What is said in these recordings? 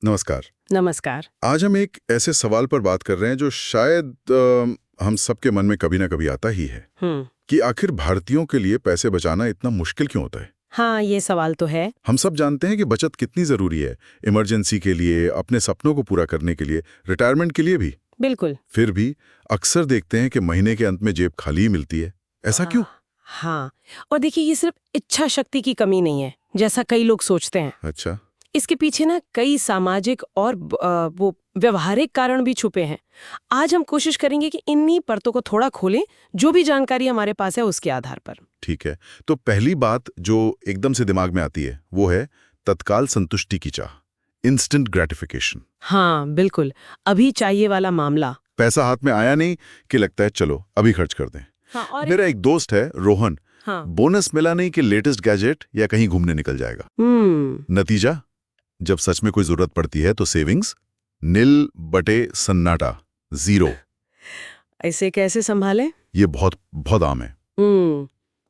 नमस्कार। नमस्कार। आज हम एक ऐसे सवाल पर बात कर रहे हैं जो शायद हम सबके मन में कभी ना कभी आता ही है कि आखिर भारतीयों के लिए पैसे बचाना इतना मुश्किल क्यों होता है। हाँ, ये सवाल तो है। हम सब जानते हैं कि बचत कितनी जरूरी है, इमरजेंसी के लिए, अपने सपनों को पूरा करने के लिए, रिटायरमेंट के लिए भी। बिल्कुल। फिर भी अक्सर देखते हैं कि महीने के अंत में जेब खाली ही मिलती है। ऐसा क्यों? हाँ, और देखिए, ये सिर्फ इच्छा शक्ति की कमी नहीं है जैसा कई लोग सोचते हैं। अच्छा। इसके पीछे ना कई सामाजिक और वो व्यवहारिक कारण भी छुपे हैं। आज हम कोशिश करेंगे कि इन्हीं परतों को थोड़ा खोलें, जो भी जानकारी हमारे पास है उसके आधार पर। ठीक है, तो पहली बात जो एकदम से दिमाग में आती है वो है तत्काल संतुष्टि की चाह, इंस्टेंट ग्रेटिफिकेशन। हाँ बिल्कुल, अभी चाहिए वाला मामला। पैसा हाथ में आया नहीं कि लगता है चलो अभी खर्च कर दें। हाँ, और मेरा एक दोस्त है रोहन। हाँ। बोनस मिला नहीं कि लेटेस्ट गैजेट या कहीं घूमने निकल जाएगा। नतीजा, जब सच में कोई जरूरत पड़ती है तो सेविंग्स निल बटे सन्नाटा, जीरो। ऐसे कैसे संभालें? ये बहुत बहुत आम है।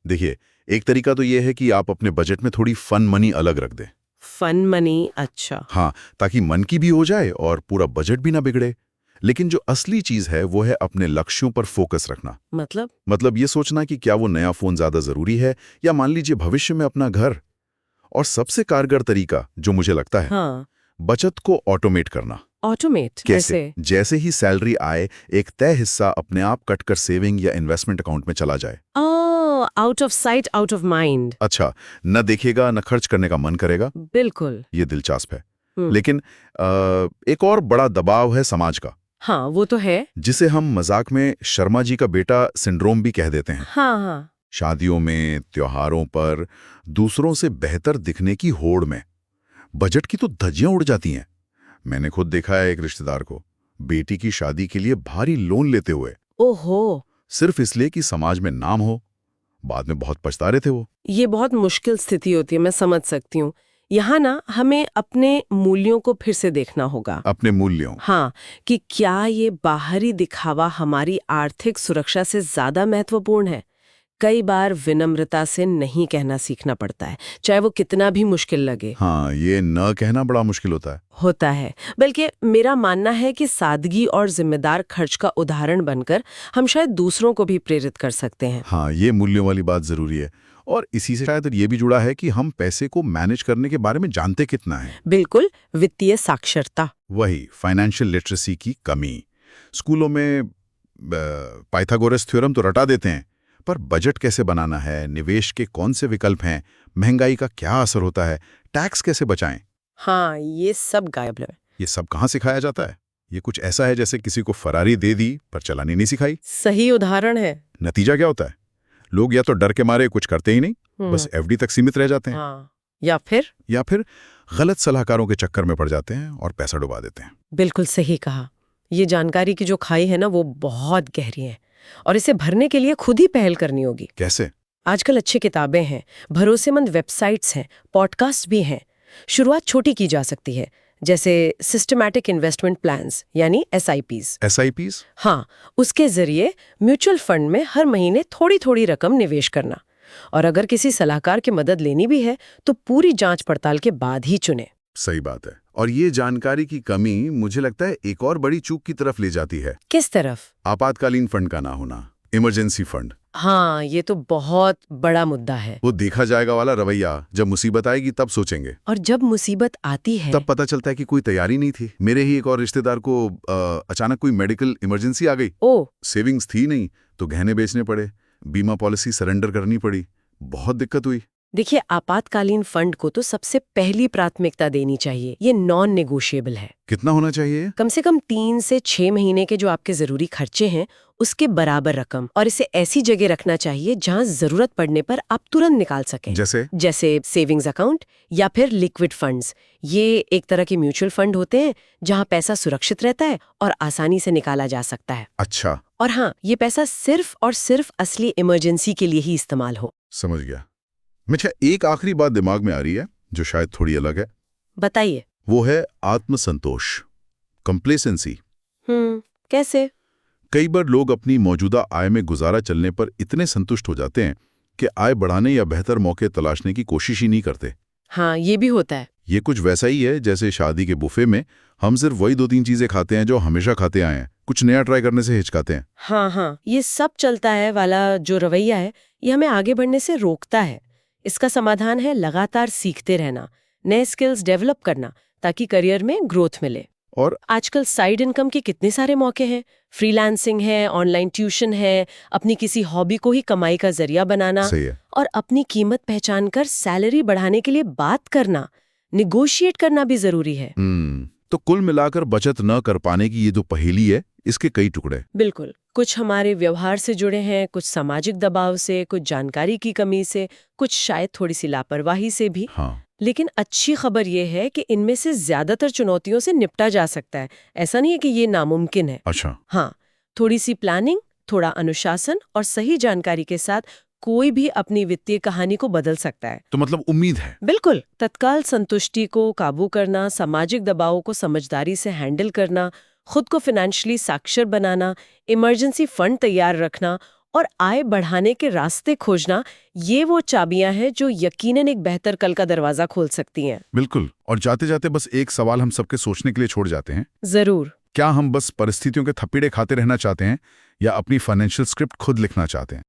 देखिए, एक तरीका तो ये है कि आप अपने बजट में थोड़ी फन मनी अलग रख दें। Fun money? अच्छा। हाँ, ताकि मन की भी हो जाए और पूरा बजट भी ना बिगड़े। लेकिन जो असली चीज है वो है अपने लक्ष्यों पर फोकस रखना। मतलब ये सोचना कि क्या वो नया फोन ज्यादा जरूरी है या मान लीजिए भविष्य में अपना घर। और सबसे कारगर तरीका जो मुझे लगता है, हाँ। बचत को ऑटोमेट करना। ऑटोमेट कैसे? जैसे ही सैलरी आए, एक तय हिस्सा अपने आप कटकर सेविंग या इन्वेस्टमेंट अकाउंट में चला जाए। Out of sight out of mind. अच्छा, न देखेगा न खर्च करने का मन करेगा। बिल्कुल। ये दिलचस्प है। लेकिन एक और बड़ा दबाव है समाज का। हाँ, वो तो है। जिसे हम मजाक में शर्मा जी का बेटा सिंड्रोम भी कह देते हैं। हाँ। शादियों में, त्योहारों पर दूसरों से बेहतर दिखने की होड़ में बजट की तो धज्जियां उड़ जाती हैं। मैंने खुद देखा है एक रिश्तेदार को बेटी की शादी के लिए भारी लोन लेते हुए। ओहो। सिर्फ इसलिए कि समाज में नाम हो। बाद में बहुत पछता रहे थे वो। ये बहुत मुश्किल स्थिति होती है, मैं समझ सकती हूँ। यहाँ ना हमें अपने मूल्यों को फिर से देखना होगा। अपने मूल्यों? हाँ, कि क्या ये बाहरी दिखावा हमारी आर्थिक सुरक्षा से ज्यादा महत्वपूर्ण है। कई बार विनम्रता से नहीं कहना सीखना पड़ता है, चाहे वो कितना भी मुश्किल लगे। हाँ, ये न कहना बड़ा मुश्किल होता है। बल्कि मेरा मानना है कि सादगी और जिम्मेदार खर्च का उदाहरण बनकर हम शायद दूसरों को भी प्रेरित कर सकते हैं। हाँ, ये मूल्यों वाली बात जरूरी है। और इसी से शायद ये भी जुड़ा है कि हम पैसे को मैनेज करने के बारे में जानते कितना है। बिल्कुल, वित्तीय साक्षरता। वही, फाइनेंशियल लिटरेसी की कमी। स्कूलों में पाइथागोरस थ्योरम तो रटा देते हैं, पर बजट कैसे बनाना है, निवेश के कौन से विकल्प हैं, महंगाई का क्या असर होता है, टैक्स कैसे बचाएं, हाँ, ये सब गायब है। ये सब कहाँ सिखाया जाता है? ये कुछ ऐसा है जैसे किसी को फरारी दे दी पर चलानी नहीं सिखाई। सही उदाहरण है। नतीजा क्या होता है? लोग या तो डर के मारे कुछ करते ही नहीं, बस एफडी तक सीमित रह जाते हैं। हाँ। या फिर गलत सलाहकारों के चक्कर में पड़ जाते हैं और पैसा डुबा देते हैं। बिल्कुल सही कहा। ये जानकारी की जो खाई है ना, वो बहुत गहरी है और इसे भरने के लिए खुद ही पहल करनी होगी। कैसे? आजकल अच्छी किताबें हैं, भरोसेमंद वेबसाइट्स हैं, पॉडकास्ट भी हैं। शुरुआत छोटी की जा सकती है, जैसे सिस्टमैटिक इन्वेस्टमेंट प्लान्स यानी SIPs। SIPs? हाँ, उसके जरिए म्यूचुअल फंड में हर महीने थोड़ी थोड़ी रकम निवेश करना। और अगर किसी सलाहकार की मदद लेनी भी है तो पूरी जांच पड़ताल के बाद ही चुने। सही बात है। और ये जानकारी की कमी मुझे लगता है एक और बड़ी चूक की तरफ ले जाती है। किस तरफ? आपातकालीन फंड का ना होना, इमरजेंसी फंड। हाँ, ये तो बहुत बड़ा मुद्दा है। वो देखा जाएगा वाला रवैया, जब मुसीबत आएगी तब सोचेंगे, और जब मुसीबत आती है तब पता चलता है कि कोई तैयारी नहीं थी। मेरे ही एक और रिश्तेदार को अचानक कोई मेडिकल इमरजेंसी आ गई। सेविंग्स थी नहीं तो गहने बेचने पड़े, बीमा पॉलिसी सरेंडर करनी पड़ी, बहुत दिक्कत हुई। देखिए, आपातकालीन फंड को तो सबसे पहली प्राथमिकता देनी चाहिए। ये नॉन नेगोशिएबल है। कितना होना चाहिए? कम से कम 3 से 6 महीने के जो आपके जरूरी खर्चे हैं उसके बराबर रकम, और इसे ऐसी जगह रखना चाहिए जहां जरूरत पड़ने पर आप तुरंत निकाल सकें। जैसे सेविंग्स अकाउंट या फिर लिक्विड फंड्स। ये एक तरह के म्यूचुअल फंड होते हैं जहां पैसा सुरक्षित रहता है और आसानी से निकाला जा सकता है। अच्छा। और हाँ, ये पैसा सिर्फ और सिर्फ असली इमरजेंसी के लिए ही इस्तेमाल हो। समझ गया। मुझे एक आखिरी बात दिमाग में आ रही है जो शायद थोड़ी अलग है। बताइए। वो है आत्मसंतोष, कंप्लेसेंसी। कैसे? कई बार लोग अपनी मौजूदा आय में गुजारा चलने पर इतने संतुष्ट हो जाते हैं कि आय बढ़ाने या बेहतर मौके तलाशने की कोशिश ही नहीं करते। हाँ, ये भी होता है। ये कुछ वैसा ही है जैसे शादी के बुफे में हम सिर्फ वही 2-3 चीजें खाते हैं जो हमेशा खाते आए हैं, कुछ नया ट्राई करने से हिचकाते हैं। हाँ, ये सब चलता है वाला जो रवैया है, ये हमें आगे बढ़ने से रोकता है। इसका समाधान है लगातार सीखते रहना, नए स्किल्स डेवलप करना, ताकि करियर में ग्रोथ मिले। और आजकल साइड इनकम के कितने सारे मौके हैं। फ्रीलांसिंग है, ऑनलाइन ट्यूशन है, अपनी किसी हॉबी को ही कमाई का जरिया बनाना, सही है। और अपनी कीमत पहचान कर सैलरी बढ़ाने के लिए बात करना, निगोशिएट करना भी जरूरी है। तो कुल मिलाकर बचत न कर पाने की ये जो पहेली है, इसके कई टुकड़े। बिल्कुल, कुछ हमारे व्यवहार से जुड़े हैं, कुछ सामाजिक दबाव से, कुछ जानकारी की कमी से, कुछ शायद थोड़ी सी लापरवाही से भी। हाँ। लेकिन अच्छी खबर ये है कि इनमें से ज्यादातर चुनौतियों से निपटा जा सकता है। ऐसा नहीं है कि ये नामुमकिन है। अच्छा। हाँ, थोड़ी सी प्लानिंग, थोड़ा अनुशासन और सही जानकारी के साथ कोई भी अपनी वित्तीय कहानी को बदल सकता है। तो मतलब उम्मीद है। बिल्कुल, तत्काल संतुष्टि को काबू करना, सामाजिक दबावों को समझदारी से हैंडल करना, खुद को फाइनेंशियली साक्षर बनाना, इमरजेंसी फंड तैयार रखना और आय बढ़ाने के रास्ते खोजना, ये वो चाबियां हैं जो यकीनन एक बेहतर कल का दरवाजा खोल सकती हैं। बिल्कुल। और जाते जाते बस एक सवाल हम सबके सोचने के लिए छोड़ जाते हैं। जरूर। क्या हम बस परिस्थितियों के थप्पीड़े खाते रहना चाहते हैं या अपनी फाइनेंशियल स्क्रिप्ट खुद लिखना चाहते हैं?